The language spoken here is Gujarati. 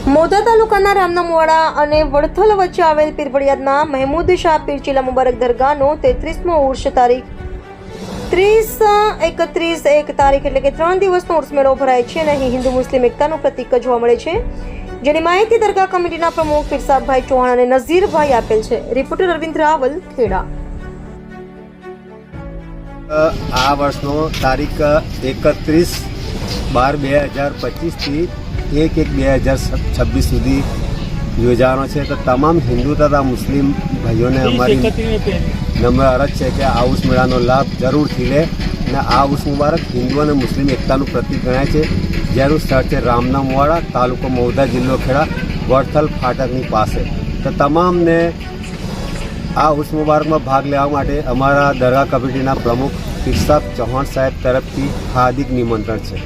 મોદા તાલુકાના રામનામવાડા અને વડથલ વચ્ચે આવેલ પીરપળિયાદના મહેમૂદ શાહ પીર ચીલા મુબારક દરગાહનો 33મો ઉર્ષ તારીખ 30-31 તારીખ એટલે કે 3 દિવસનો ઉર્ષ મેળો ભરાય છે અને અહીં હિન્દુ મુસ્લિમ એકતાનું પ્રતીક જોવા મળે છે, જેની માહિતી દરગાહ કમિટીના પ્રમુખ પીરસાદભાઈ ચૌહાણ અને નઝીરભાઈ આપેલ છે. રિપોર્ટર અરવિંદ રાવલ, ખેડા. આ વર્ષનો તારીખ 31/12/2025 થી 1/1/2026 સુધી યોજાવાનો છે. તો તમામ હિન્દુ તથા મુસ્લિમ ભાઈઓને અમારી નમ્ર અરજ છે કે આ ઉર્ષ મેળાનો લાભ જરૂરથી લે અને આ ઉર્ષ મુબારક હિન્દુ અને મુસ્લિમ એકતાનું પ્રતીક ગણાય છે, જેનું સ્થળ છે રામનામવાડા, તાલુકો મહુધા, જિલ્લો ખેડા, વડથલ ફાટકની પાસે. તો તમામને આ ઉર્ષ મુબારકમાં ભાગ લેવા માટે અમારા દરગાહ કમિટીના પ્રમુખ પીરસાદ ચૌહાણ સાહેબ તરફથી હાર્દિક નિમંત્રણ છે.